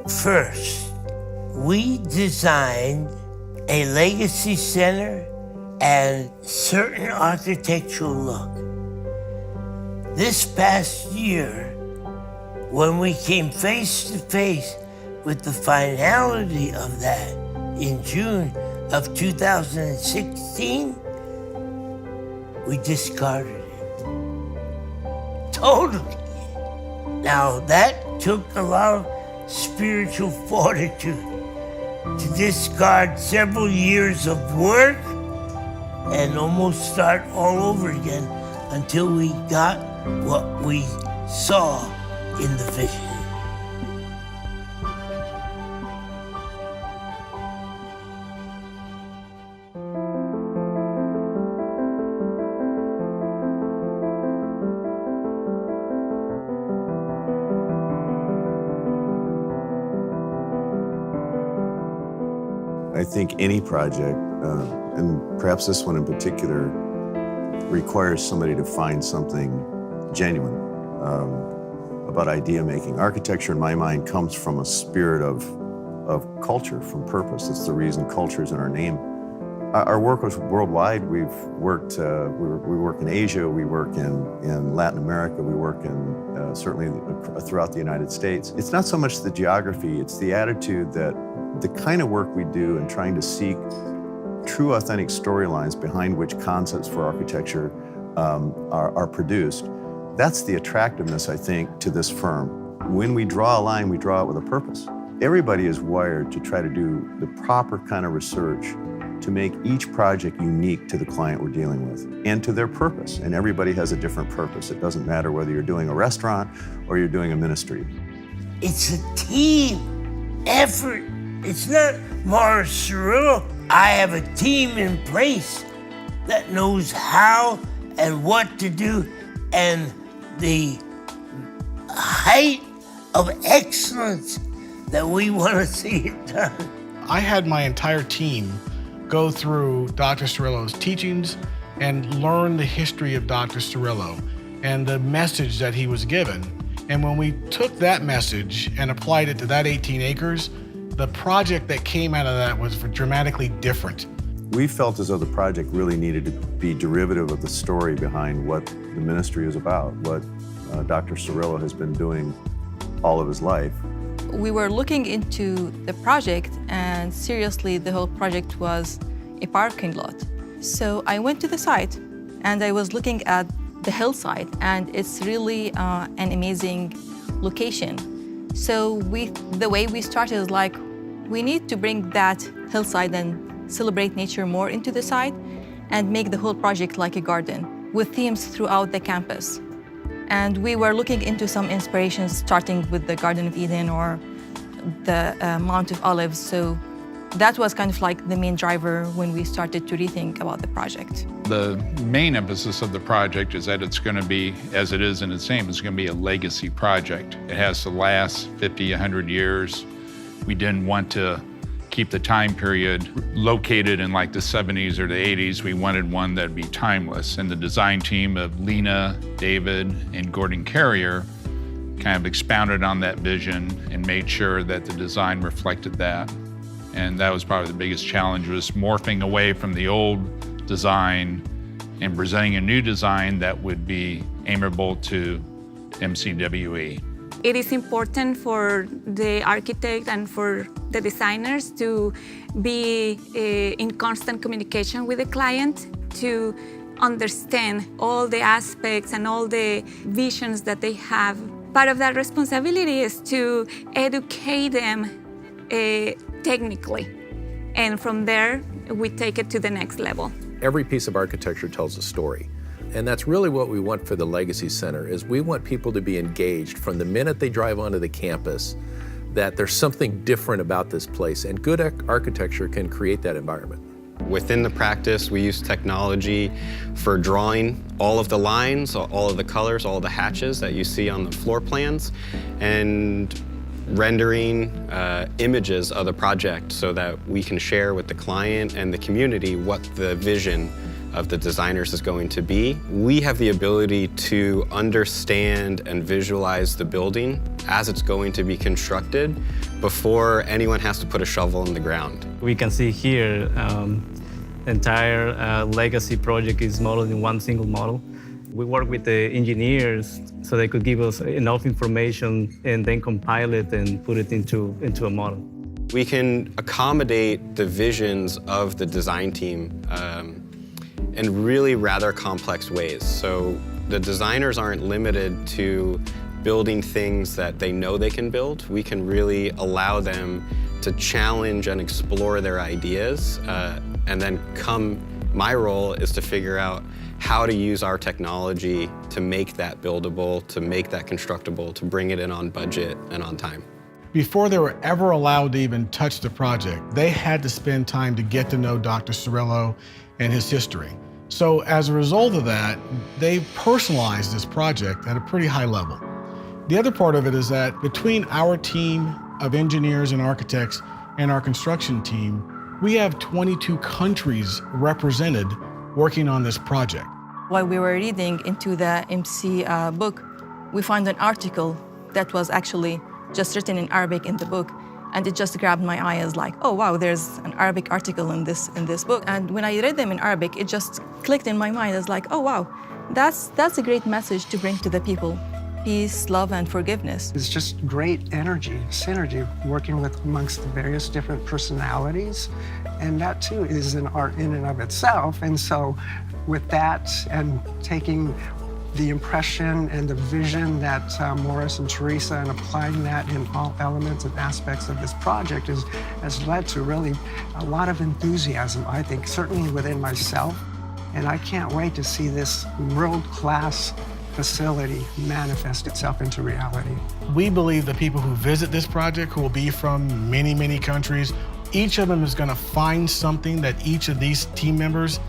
First, we designed a legacy center and certain architectural look. This past year, when we came face to face with the finality of that in June of 2016, we discarded it. Totally. Now, that took a lot of spiritual fortitude to discard several years of work and almost start all over again until we got what we saw in the vision. I think any project, and perhaps this one in particular, requires somebody to find something genuine about idea making. Architecture, in my mind, comes from a spirit of culture, from purpose. It's the reason culture is in our name. Our work was worldwide. We've worked, we work in Asia, we work in Latin America, we work in certainly throughout the United States. It's not so much the geography, it's the attitude that the kind of work we do in trying to seek true, authentic storylines behind which concepts for architecture are produced. That's the attractiveness, I think, to this firm. When we draw a line, we draw it with a purpose. Everybody is wired to try to do the proper kind of research to make each project unique to the client we're dealing with and to their purpose. And everybody has a different purpose. It doesn't matter whether you're doing a restaurant or you're doing a ministry. It's a team effort. It's not Morris Cerullo. I have a team in place that knows how and what to do, and the height of excellence that we want to see it done. I had my entire team go through Dr. Cerullo's teachings and learn the history of Dr. Cerullo and the message that he was given. And when we took that message and applied it to that 18 acres, the project that came out of that was dramatically different. We felt as though the project really needed to be derivative of the story behind what the ministry is about, what Dr. Cerullo has been doing all of his life. We were looking into the project, and seriously, the whole project was a parking lot. So I went to the site, and I was looking at the hillside, and it's really an amazing location. So the way we started is like, we need to bring that hillside and celebrate nature more into the site and make the whole project like a garden with themes throughout the campus. And we were looking into some inspirations, starting with the Garden of Eden or the Mount of Olives. So that was kind of like the main driver when we started to rethink about the project. The main emphasis of the project is that it's going to be, as it is in its name, it's going to be a legacy project. It has to last 50, 100 years. We didn't want to keep the time period located in like the 70s or the 80s. We wanted one that'd be timeless. And the design team of Lena, David, and Gordon Carrier kind of expounded on that vision and made sure that the design reflected that. And that was probably the biggest challenge, was morphing away from the old design and presenting a new design that would be amiable to MCWE. It is important for the architect and for the designers to be in constant communication with the client to understand all the aspects and all the visions that they have. Part of that responsibility is to educate them technically, and from there we take it to the next level. Every piece of architecture tells a story. And that's really what we want for the Legacy Center, is we want people to be engaged from the minute they drive onto the campus, that there's something different about this place, and good architecture can create that environment. Within the practice, we use technology for drawing all of the lines, all of the colors, all the hatches that you see on the floor plans, and rendering images of the project so that we can share with the client and the community what the vision of the designers is going to be. We have the ability to understand and visualize the building as it's going to be constructed before anyone has to put a shovel in the ground. We can see here the entire legacy project is modeled in one single model. We work with the engineers so they could give us enough information and then compile it and put it into a model. We can accommodate the visions of the design team in really rather complex ways. So the designers aren't limited to building things that they know they can build. We can really allow them to challenge and explore their ideas. And then my role is to figure out how to use our technology to make that buildable, to make that constructible, to bring it in on budget and on time. Before they were ever allowed to even touch the project, they had to spend time to get to know Dr. Cerullo and his history. So as a result of that, they personalized this project at a pretty high level. The other part of it is that between our team of engineers and architects and our construction team, we have 22 countries represented working on this project. While we were reading into the MC book, we found an article that was actually just written in Arabic in the book, and it just grabbed my eye as like, oh wow, there's an Arabic article in this book. And when I read them in Arabic, it just clicked in my mind as like, oh wow, that's a great message to bring to the people. Peace, love, and forgiveness. It's just great energy, synergy, working with amongst the various different personalities. And that too is an art in and of itself. And so with that and taking the impression and the vision that Morris and Teresa and applying that in all elements and aspects of this project has led to really a lot of enthusiasm, I think, certainly within myself. And I can't wait to see this world-class facility manifest itself into reality. We believe the people who visit this project, who will be from many, many countries, each of them is going to find something that each of these team members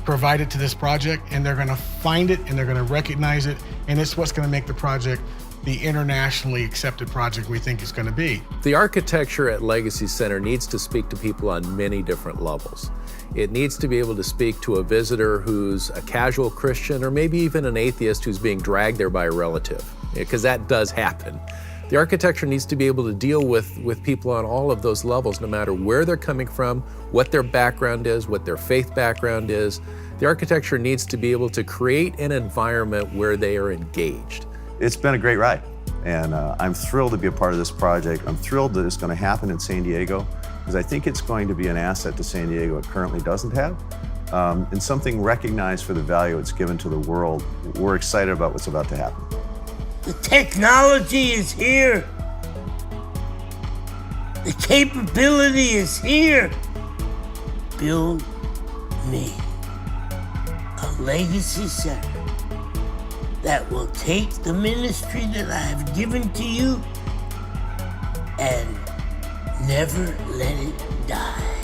provided to this project, and they're going to find it and they're going to recognize it, and it's what's going to make the project the internationally accepted project we think it's going to be. The architecture at Legacy Center needs to speak to people on many different levels. It needs to be able to speak to a visitor who's a casual Christian or maybe even an atheist who's being dragged there by a relative, because that does happen. The architecture needs to be able to deal with people on all of those levels, no matter where they're coming from, what their background is, what their faith background is. The architecture needs to be able to create an environment where they are engaged. It's been a great ride, and I'm thrilled to be a part of this project. I'm thrilled that it's going to happen in San Diego, because I think it's going to be an asset to San Diego it currently doesn't have, and something recognized for the value it's given to the world. We're excited about what's about to happen. The technology is here. The capability is here. Build me a legacy center that will take the ministry that I have given to you and never let it die.